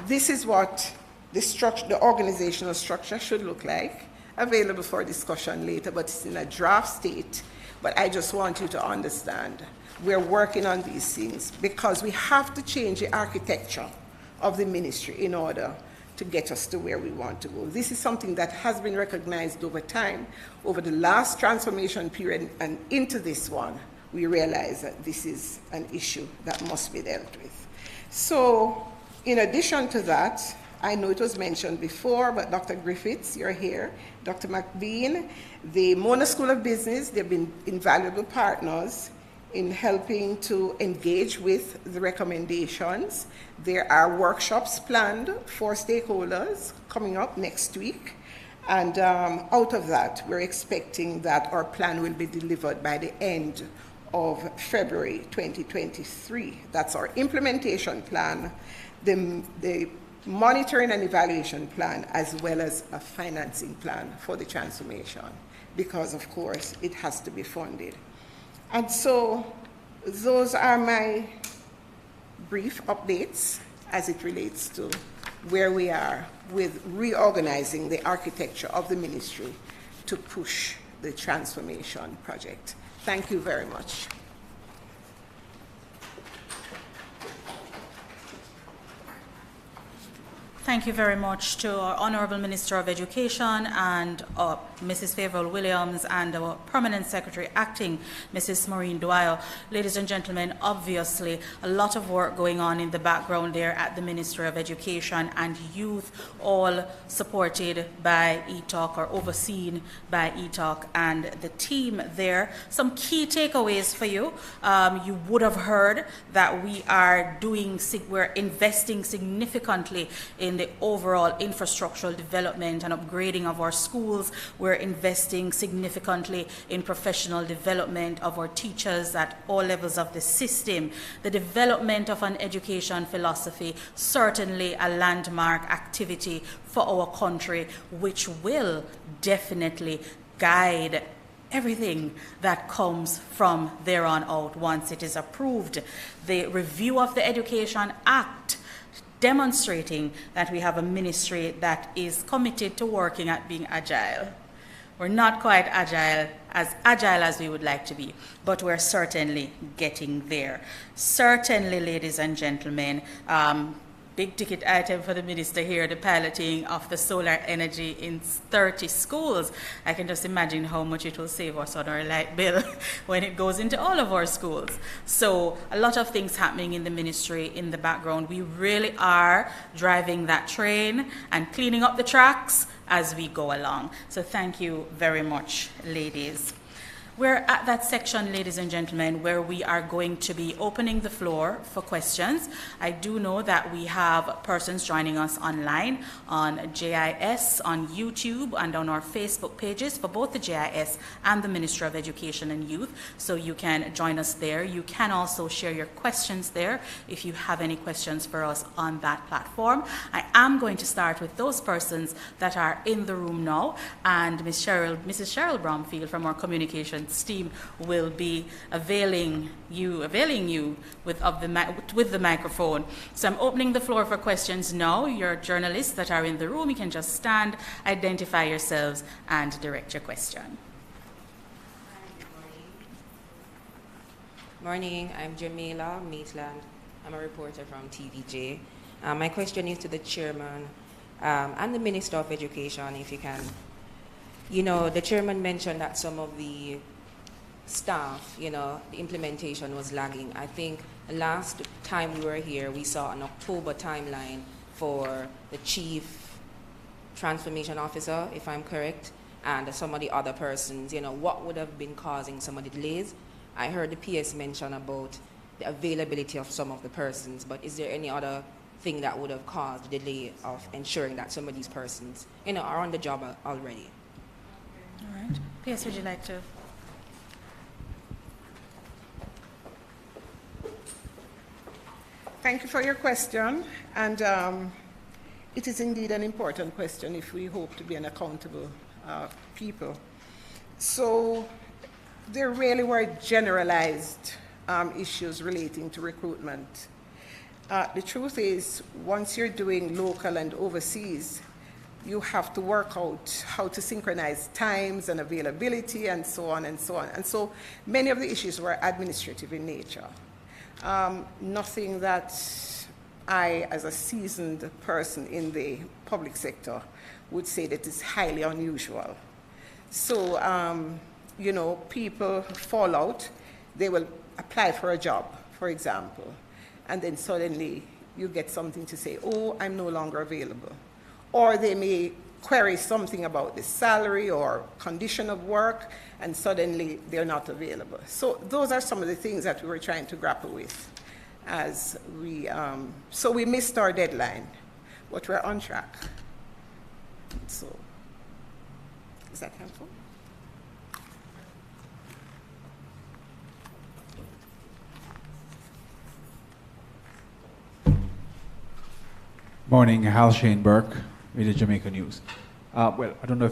[SPEAKER 7] this is what the organizational structure should look like, available for discussion later, but it's in a draft state. But I just want you to understand, we're working on these things because we have to change the architecture of the ministry in order to get us to where we want to go. This is something that has been recognized over time. Over the last transformation period and into this one, we realize that this is an issue that must be dealt with. So, in addition to that, I know it was mentioned before, but Dr. Griffiths, you're here, Dr. McBean, the Mona School of Business, they've been invaluable partners in helping to engage with the recommendations. There are workshops planned for stakeholders coming up next week. And out of that, we're expecting that our plan will be delivered by the end of February 2023. That's our implementation plan, the monitoring and evaluation plan, as well as a financing plan for the transformation, because of course it has to be funded. And so those are my brief updates as it relates to where we are with reorganizing the architecture of the ministry to push the transformation project. Thank you very much.
[SPEAKER 4] Thank you very much to our Honorable Minister of Education and Mrs. Favourable Williams and our Permanent Secretary Acting, Mrs. Maureen Dwyer. Ladies and gentlemen, obviously a lot of work going on in the background there at the Ministry of Education and Youth, all supported by ETOC or overseen by ETOC and the team there. Some key takeaways for you. You would have heard that we're investing significantly in the overall infrastructural development and upgrading of our schools. We're investing significantly in professional development of our teachers at all levels of the system. The development of an education philosophy, certainly a landmark activity for our country, which will definitely guide everything that comes from there on out once it is approved. The review of the Education Act, demonstrating that we have a ministry that is committed to working at being agile. We're not quite agile as we would like to be, but we're certainly getting there. Certainly, ladies and gentlemen, big ticket item for the minister here, the piloting of the solar energy in 30 schools. I can just imagine how much it will save us on our light bill when it goes into all of our schools. So a lot of things happening in the ministry in the background. We really are driving that train and cleaning up the tracks as we go along. So thank you very much, ladies. We're at that section, ladies and gentlemen, where we are going to be opening the floor for questions. I do know that we have persons joining us online on JIS, on YouTube, and on our Facebook pages for both the JIS and the Ministry of Education and Youth, so you can join us there. You can also share your questions there if you have any questions for us on that platform. I am going to start with those persons that are in the room now, and Mrs. Cheryl Bromfield from our communications team will be availing you with the microphone. So I'm opening the floor for questions now. Your journalists that are in the room, you can just stand, identify yourselves, and direct your question.
[SPEAKER 8] Morning, I'm Jamila Maitland. I'm a reporter from TVJ. My question is to the chairman and the Minister of Education, if you can. You know, the chairman mentioned that some of the staff, you know, the implementation was lagging. I think last time we were here, we saw an October timeline for the chief transformation officer, if I'm correct, and some of the other persons. You know, what would have been causing some of the delays? I heard the PS mention about the availability of some of the persons, but is there any other thing that would have caused the delay of ensuring that some of these persons, you know, are on the job already?
[SPEAKER 4] All right. PS, would you like to?
[SPEAKER 7] Thank you for your question, and it is indeed an important question if we hope to be an accountable people. So there really were generalized issues relating to recruitment. The truth is, once you're doing local and overseas, you have to work out how to synchronize times and availability and so on and so on. And so many of the issues were administrative in nature. Nothing that I, as a seasoned person in the public sector, would say that is highly unusual. So, you know, people fall out. They will apply for a job, for example, and then suddenly you get something to say, oh, I'm no longer available. Or they may query something about the salary or condition of work, and suddenly they're not available. So those are some of the things that we were trying to grapple with as we, so we missed our deadline, but we're on track. So, is that helpful?
[SPEAKER 9] Morning, Hal Shane Burke, with the Jamaica News. Well, I don't know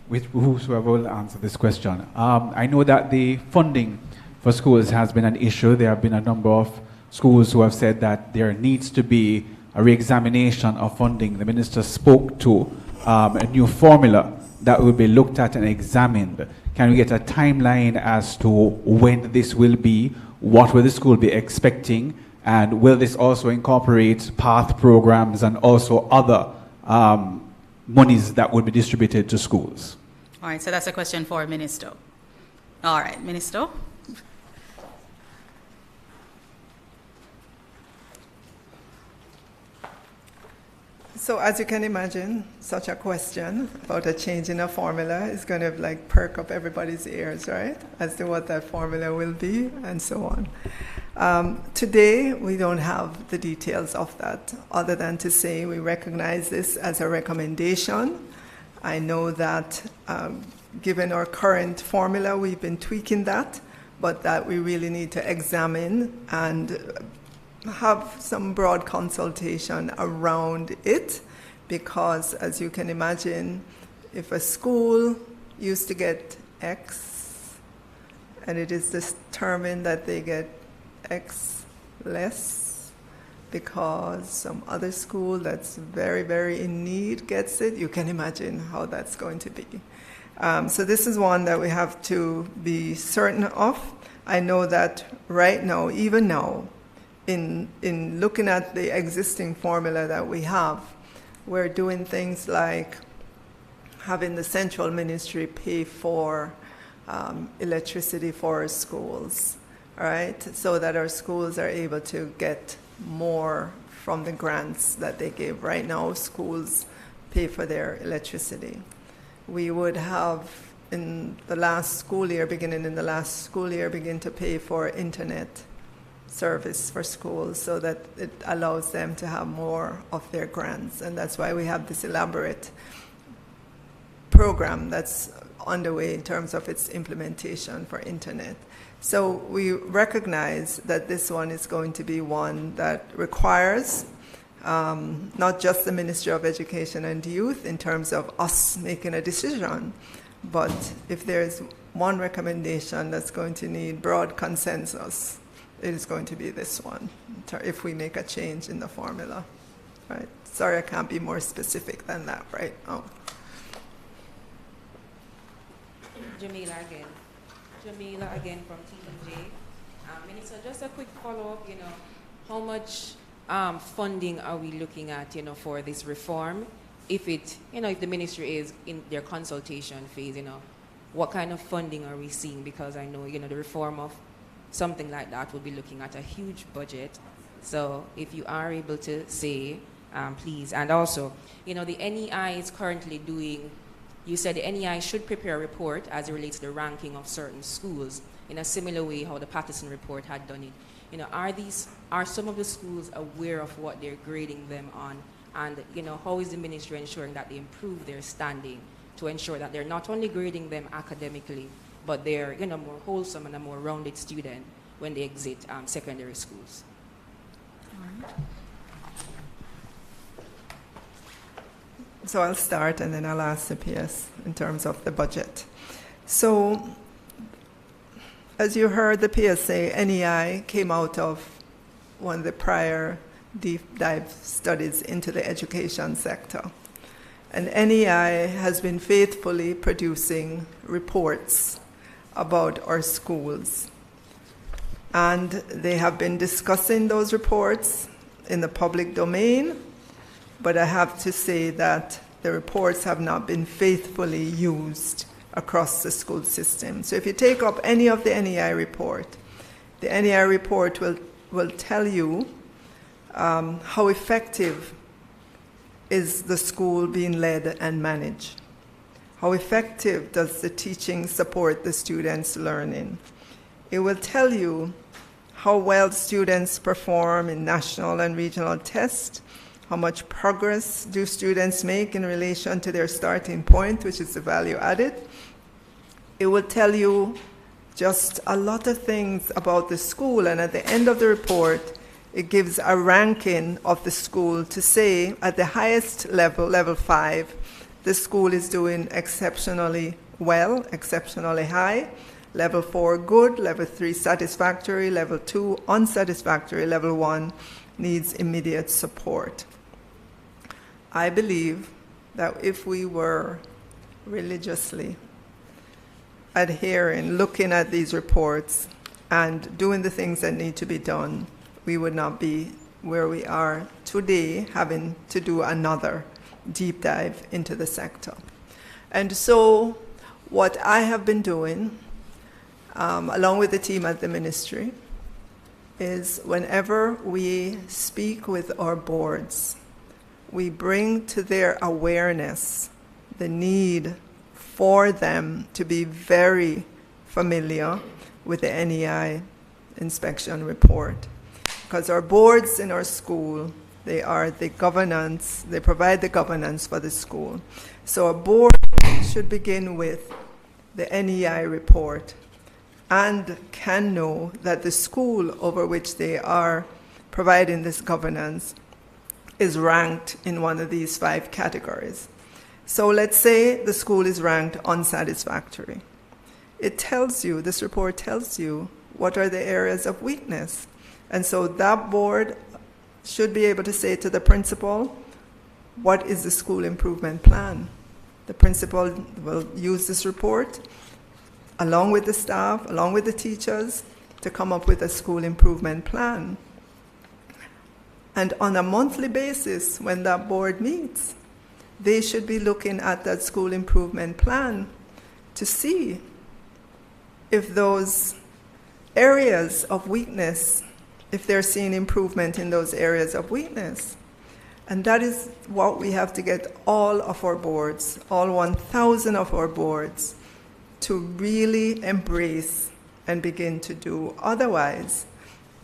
[SPEAKER 9] if whosoever will answer this question. I know that the funding for schools has been an issue. There have been a number of schools who have said that there needs to be a re-examination of funding. The minister spoke to a new formula that will be looked at and examined. Can we get a timeline as to when this will be? What will the school be expecting? And will this also incorporate PATH programs and also other monies that would be distributed to schools?
[SPEAKER 4] All right, so that's a question for Minister. All right, Minister.
[SPEAKER 6] So as you can imagine, such a question about a change in a formula is going to like perk up everybody's ears, right? As to what that formula will be and so on. Today, we don't have the details of that, other than to say we recognize this as a recommendation. I know that given our current formula, we've been tweaking that, but that we really need to examine and have some broad consultation around it, because as you can imagine, if a school used to get X and it is determined that they get X less because some other school that's very, very in need gets it, you can imagine how that's going to be. So this is one that we have to be certain of. I know that right now, even now, in looking at the existing formula that we have, we're doing things like having the central ministry pay for electricity for our schools, all right, so that our schools are able to get more from the grants that they give. Right now, schools pay for their electricity. We would have in the last school year, beginning in the last school year, begin to pay for internet service for schools so that it allows them to have more of their grants. And that's why we have this elaborate program that's underway in terms of its implementation for internet. So we recognize that this one is going to be one that requires not just the Ministry of Education and Youth in terms of us making a decision, but if there's one recommendation that's going to need broad consensus, it is going to be this one, if we make a change in the formula. Right? Sorry, I can't be more specific than that right now.
[SPEAKER 8] Jamila again from TDJ. Minister, just a quick follow-up, how much funding are we looking at, for this reform? If it, if the ministry is in their consultation phase, what kind of funding are we seeing? Because I know, the reform of something like that will be looking at a huge budget. So if you are able to say, please. And also, the NEI is currently doing, you said the NEI should prepare a report as it relates to the ranking of certain schools in a similar way how the Patterson report had done it. Are some of the schools aware of what they're grading them on? And, how is the ministry ensuring that they improve their standing to ensure that they're not only grading them academically, but they're, more wholesome and a more rounded student when they exit secondary schools?
[SPEAKER 6] So I'll start and then I'll ask the PS in terms of the budget. So as you heard the PS say, NEI came out of one of the prior deep dive studies into the education sector. And NEI has been faithfully producing reports about our schools. And they have been discussing those reports in the public domain, but I have to say that the reports have not been faithfully used across the school system. So if you take up any of the NEI report, the NEI report will tell you how effective is the school being led and managed. How effective does the teaching support the students' learning? It will tell you how well students perform in national and regional tests, how much progress do students make in relation to their starting point, which is the value added. It will tell you just a lot of things about the school, and at the end of the report, it gives a ranking of the school to say at the highest level, level 5, the school is doing exceptionally well, exceptionally high. Level 4, good. Level 3, satisfactory. Level 2, unsatisfactory. Level 1, needs immediate support. I believe that if we were religiously adhering, looking at these reports, and doing the things that need to be done, we would not be where we are today, having to do another deep dive into the sector. And so what I have been doing, along with the team at the ministry, is whenever we speak with our boards, we bring to their awareness the need for them to be very familiar with the NEI inspection report. Because our boards in our school, they are the governance, they provide the governance for the school. So a board should begin with the NEI report and can know that the school over which they are providing this governance is ranked in one of these 5 categories. So let's say the school is ranked unsatisfactory. It tells you, this report tells you, what are the areas of weakness. And so that board should be able to say to the principal, what is the school improvement plan? The principal will use this report along with the staff, along with the teachers, to come up with a school improvement plan. And on a monthly basis, when that board meets, they should be looking at that school improvement plan to see if those areas of weakness, if they're seeing improvement in those areas of weakness. And that is what we have to get all of our boards, all 1,000 of our boards, to really embrace and begin to do. Otherwise,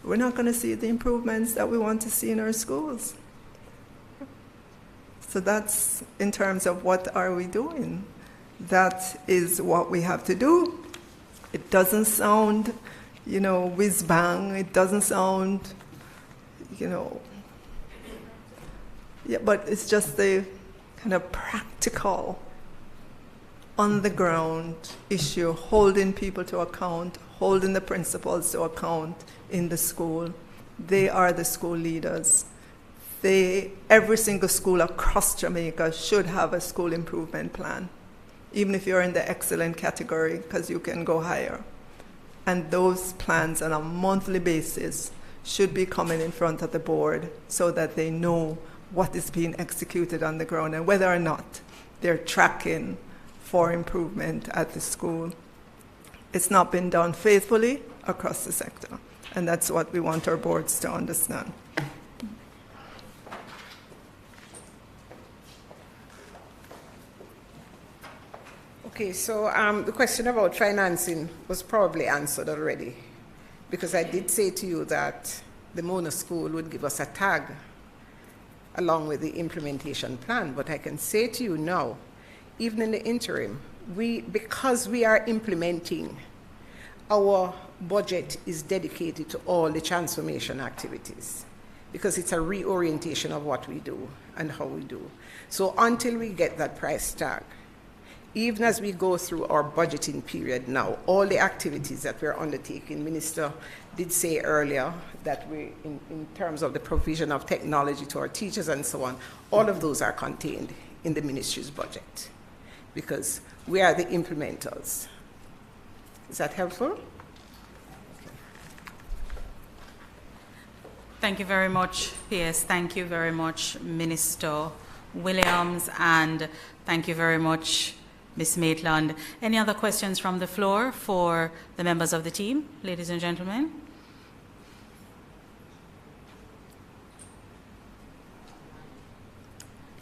[SPEAKER 6] we're not going to see the improvements that we want to see in our schools. So that's in terms of what are we doing. That is what we have to do. It doesn't sound, whiz bang. It doesn't sound, but it's just the kind of practical, on the ground issue, holding people to account, holding the principals to account in the school. They are the school leaders. Every single school across Jamaica should have a school improvement plan, even if you're in the excellent category, because you can go higher. And those plans on a monthly basis should be coming in front of the board so that they know what is being executed on the ground and whether or not they're tracking for improvement at the school. It's not been done faithfully across the sector, and that's what we want our boards to understand.
[SPEAKER 7] Okay, so the question about financing was probably answered already, because I did say to you that the Mona School would give us a tag along with the implementation plan, but I can say to you now, even in the interim, because we are implementing, our budget is dedicated to all the transformation activities, because it's a reorientation of what we do and how we do. So until we get that price tag, even as we go through our budgeting period now, all the activities that we're undertaking, Minister did say earlier that we, in terms of the provision of technology to our teachers and so on, all of those are contained in the ministry's budget, because we are the implementers. Is that helpful? Okay.
[SPEAKER 4] Thank you very much, PS. Thank you very much, Minister Williams, and thank you very much, Ms. Maitland. Any other questions from the floor for the members of the team, ladies and gentlemen?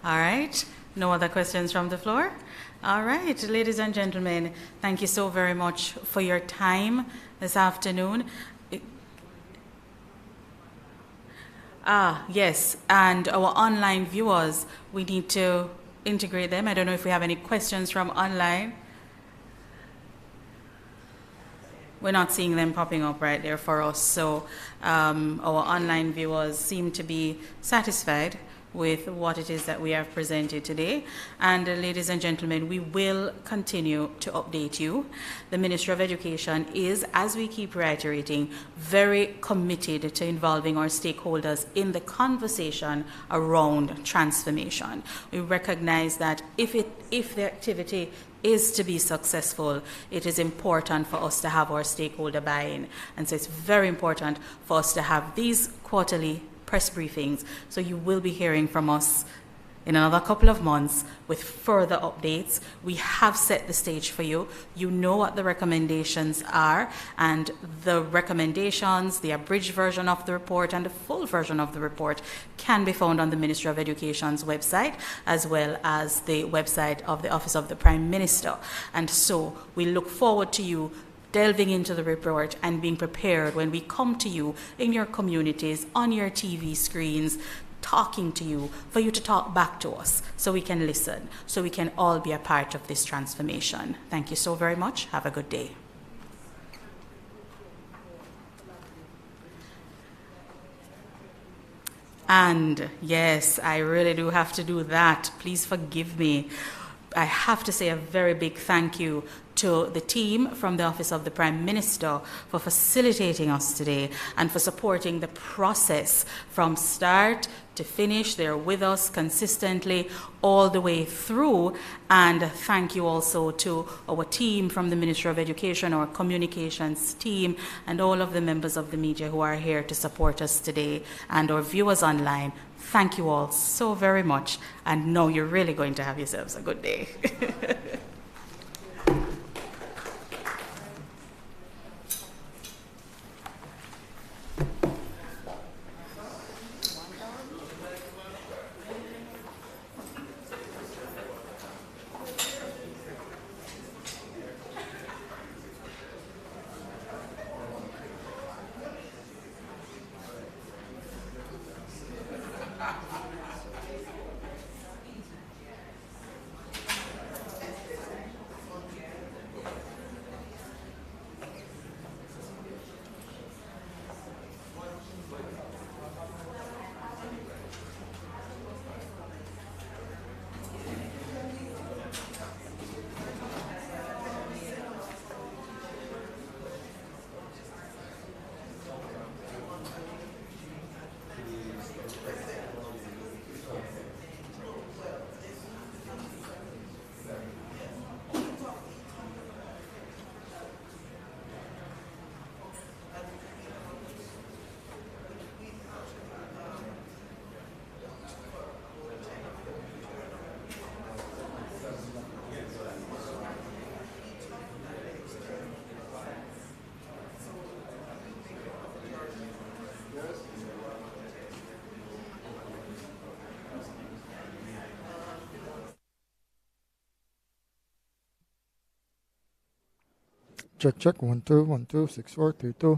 [SPEAKER 4] All right, no other questions from the floor? All right, ladies and gentlemen, thank you so very much for your time this afternoon. Yes, and our online viewers, we need to integrate them. I don't know if we have any questions from online. We're not seeing them popping up right there for us, so our online viewers seem to be satisfied with what it is that we have presented today. And ladies and gentlemen, we will continue to update you. The Ministry of Education is, as we keep reiterating, very committed to involving our stakeholders in the conversation around transformation. We recognize that if the activity is to be successful, it is important for us to have our stakeholder buy-in. And so it's very important for us to have these quarterly press briefings, so you will be hearing from us in another couple of months with further updates. We have set the stage for you. You know what the recommendations are, and the recommendations, the abridged version of the report and the full version of the report can be found on the Ministry of Education's website, as well as the website of the Office of the Prime Minister. And so we look forward to you delving into the report and being prepared when we come to you in your communities, on your TV screens, talking to you, for you to talk back to us so we can listen, so we can all be a part of this transformation. Thank you so very much. Have a good day. And yes, I really do have to do that. Please forgive me. I have to say a very big thank you to the team from the Office of the Prime Minister for facilitating us today and for supporting the process from start to finish. They're with us consistently all the way through. And thank you also to our team from the Ministry of Education, our communications team, and all of the members of the media who are here to support us today, and our viewers online. Thank you all so very much. And now you're really going to have yourselves a good day.
[SPEAKER 10] Check, check, 1 2 1 2 6 4 3 2.